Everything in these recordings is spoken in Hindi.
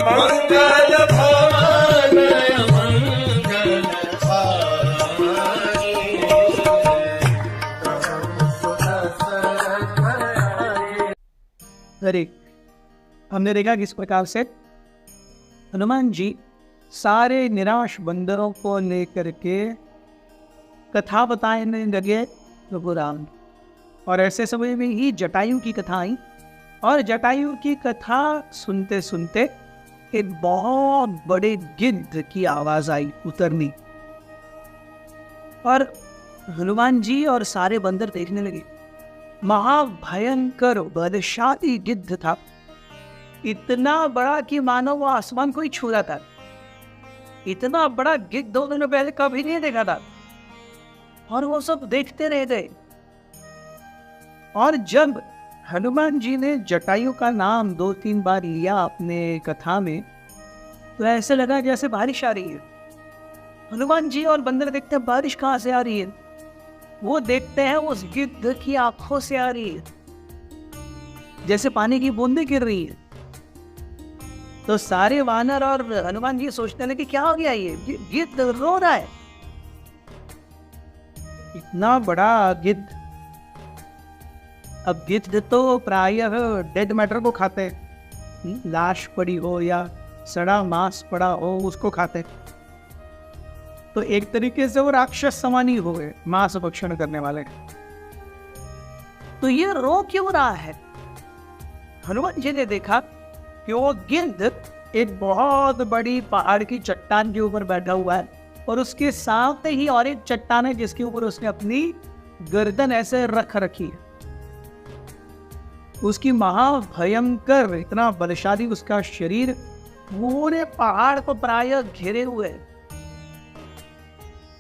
मंगल भवन मंगल हारी। अरे हमने देखा किस प्रकार से हनुमान जी सारे निराश बंदरों को लेकर के कथा बताने लगे प्रभु राम। और ऐसे समय में ही जटायु की कथा आई, और जटायु की कथा सुनते सुनते एक बहुत बड़े गिद्ध की आवाज आई उतरनी, और हनुमान जी और सारे बंदर देखने लगे। महाभयंकर बलशाली गिद्ध था, इतना बड़ा कि मानो वो आसमान को ही छू रहा था। इतना बड़ा गिद्ध उन्होंने पहले कभी नहीं देखा था, और वो सब देखते रह गए। और जब हनुमान जी ने जटायु का नाम 2-3 बार लिया अपने कथा में, तो ऐसे लगा जैसे बारिश आ रही है। हनुमान जी और बंदर देखते हैं बारिश कहाँ से आ रही है, वो देखते हैं उस गिद्ध की आंखों से आ रही है, जैसे पानी की बूंदें गिर रही है। तो सारे वानर और हनुमान जी सोचने लगे क्या हो गया, ये गिद्ध रो रहा है। इतना बड़ा गिद्ध, अब गिद्ध तो प्रायः डेड मैटर को खाते हैं, लाश पड़ी हो या सड़ा मांस पड़ा हो उसको खाते। तो एक तरीके से वो राक्षस समान ही हो गए, मांस भक्षण करने वाले। तो ये रो क्यों रहा है? हनुमान जी ने देखा कि वो गिद्ध एक बहुत बड़ी पहाड़ की चट्टान के ऊपर बैठा हुआ है, और उसके सामने ही और एक चट्टान है जिसके ऊपर उसने अपनी गर्दन ऐसे रख रखी है। उसकी महाभयंकर, इतना बलशाली उसका शरीर पूरे पहाड़ को प्राय घेरे हुए है।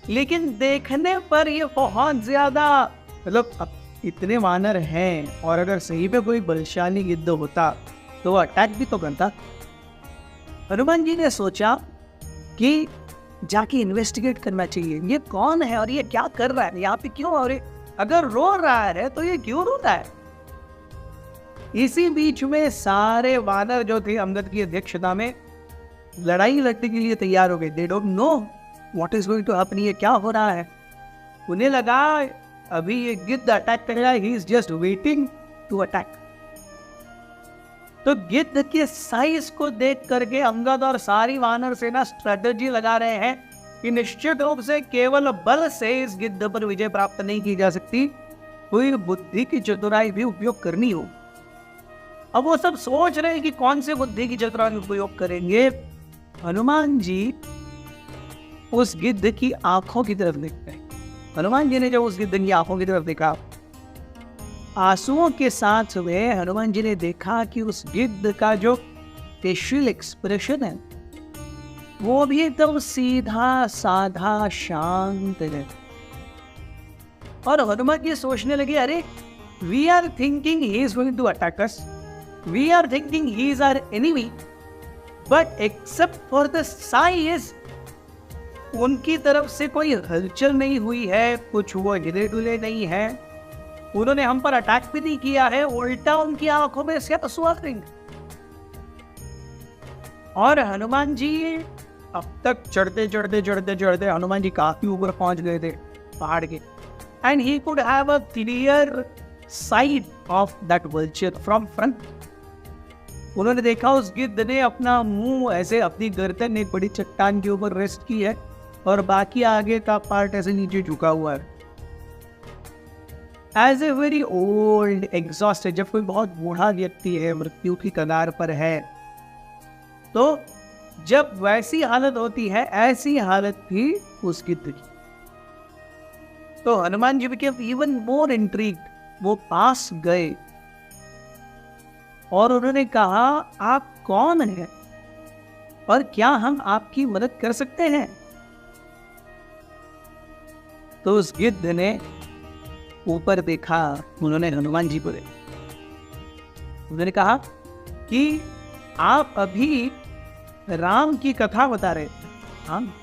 लेकिन देखने पर ये बहुत ज्यादा, मतलब अब इतने वानर हैं, और अगर सही में कोई बलशाली गिद्ध होता तो वो अटैक भी तो करता। हनुमान जी ने सोचा कि जाके इन्वेस्टिगेट करना चाहिए, ये कौन है और ये क्या कर रहा है यहाँ पे, क्यों, और अगर रो रहा है तो ये क्यों रो रहा है। इसी बीच में सारे वानर जो थे अंगद की अध्यक्षता में लड़ाई लड़ने के लिए तैयार हो गए। They don't know what is going to happen, ये क्या हो रहा है। उन्हें लगा अभी ये गिद्ध अटैक करेगा, he is just waiting to attack. तो गिद्ध के साइज को देख करके अंगद और सारी वानर सेना स्ट्रेटजी लगा रहे हैं कि निश्चित रूप से केवल बल से इस गिद्ध पर विजय प्राप्त नहीं की जा सकती, कोई बुद्धि की चतुराई भी उपयोग करनी हो। अब वो सब सोच रहे हैं कि कौन से बुद्धि की चतुराई उपयोग करेंगे। हनुमान जी उस गिद्ध की आंखों की तरफ देखते हैं। हनुमान जी ने जब उस गिद्ध की आंखों की तरफ देखा, आंसुओं के साथ में हनुमान जी ने देखा कि उस गिद्ध का जो फेशियल एक्सप्रेशन है वो भी एकदम सीधा साधा शांत है। और हनुमान जी सोचने लगे, अरे we are thinking he is going to attack us, we are thinking he is our enemy, but except for the size उनकी तरफ से कोई हलचल नहीं हुई है, कुछ वो हिले डुले नहीं है, उन्होंने हम पर अटैक भी नहीं किया है, उल्टा उनकी आंखों में से आंसू आ रहे हैं। और हनुमान जी अब तक चढ़ते चढ़ते चढ़ते चढ़ते हनुमान जी काफी ऊपर पहुंच गए थे पहाड़ के, and he could have a clear side of that vulture from front. उन्होंने देखा उस गिद्ध ने अपना मुंह ऐसे अपनी गर्दन एक बड़ी चट्टान के ऊपर रेस्ट की है, और बाकी आगे का पार्ट ऐसे नीचे झुका हुआ है, as a very old exhausted. जब कोई बहुत बूढ़ा व्यक्ति है, मृत्यु की कगार पर है, तो जब वैसी हालत होती है, ऐसी हालत थी उस गिद्ध की। तो Hanuman ji became even more intrigued. वो पास गए और उन्होंने कहा, आप कौन हैं और क्या हम आपकी मदद कर सकते हैं? तो उस गिद्ध ने ऊपर देखा, उन्होंने हनुमान जी को देखा, उन्होंने कहा कि आप अभी राम की कथा बता रहे थे, हाँ,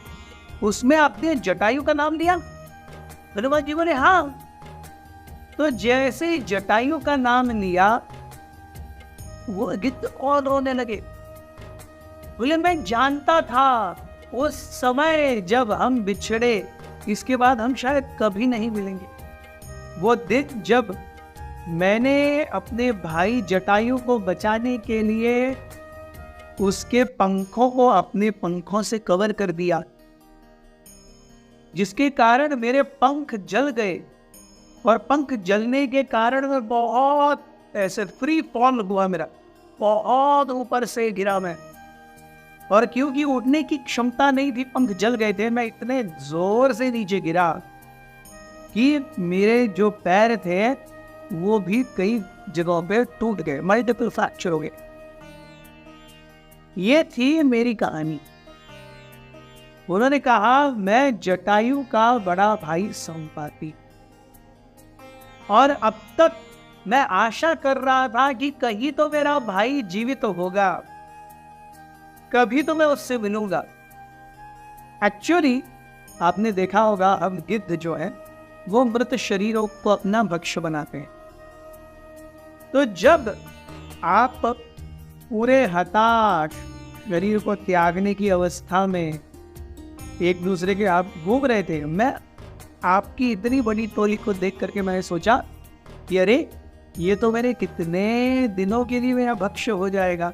उसमें आपने जटायु का नाम लिया? हनुमान जी बोले हाँ। तो जैसे जटायु का नाम लिया, वो गिद्ध और रोने लगे। बोले मैं जानता था उस समय जब हम बिछड़े, इसके बाद हम शायद कभी नहीं मिलेंगे। वो दिन जब मैंने अपने भाई जटायु को बचाने के लिए उसके पंखों को अपने पंखों से कवर कर दिया, जिसके कारण मेरे पंख जल गए, और पंख जलने के कारण मैं बहुत ऐसे फ्री फॉल हुआ, मेरा बहुत ऊपर से गिरा मैं। और क्योंकि उठने की क्षमता नहीं थी, पंख जल गए थे, मैं इतने जोर से नीचे गिरा कि मेरे जो पैर थे वो भी कई जगहों पे टूट गए, मल्टीपल फ्रैक्चर हो गए। ये थी मेरी कहानी। उन्होंने कहा मैं जटायु का बड़ा भाई संपाति, और अब तक मैं आशा कर रहा था कि कहीं तो मेरा भाई जीवित होगा, कभी तो मैं उससे मिलूंगा। एक्चुअली आपने देखा होगा, हम गिद्ध जो है वो मृत शरीरों को अपना भक्ष्य बनाते हैं। तो जब आप पूरे हताश शरीर को त्यागने की अवस्था में एक दूसरे के आप घूम रहे थे, मैं आपकी इतनी बड़ी टोली को देख करके मैंने सोचा कि अरे ये तो मेरे कितने दिनों के लिए मेरा भक्ष्य हो जाएगा।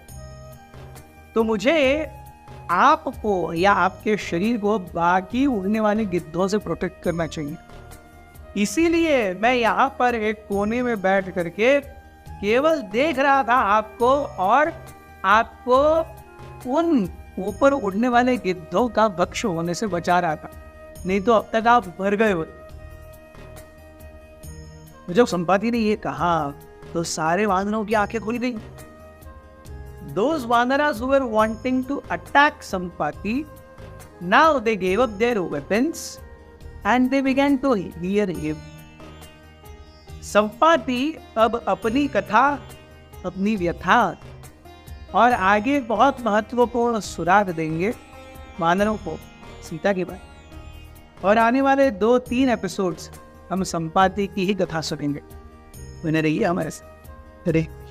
तो मुझे आपको या आपके शरीर को बाकी उड़ने वाले गिद्धों से प्रोटेक्ट करना चाहिए। इसीलिए मैं यहाँ पर एक कोने में बैठ करके केवल देख रहा था आपको, और आपको उन ऊपर उड़ने वाले गिद्धों का भक्ष्य होने से बचा रहा था, नहीं तो अब तक आप मर गए हो। जब संपाति ने ये कहा तो सारे वानरों की आंखें खुल गई। Those Vanaras who were wanting to attack Sampati, now they gave up their weapons and they began to hear him. Sampati अब अपनी कथा, अपनी व्यथा और आगे बहुत महत्वपूर्ण सुराग देंगे वानरों को सीता के बाद। और आने वाले 2-3 एपिसोड्स हम संपाति की ही कथा सुनेंगे। बने रहिए हमारे साथ।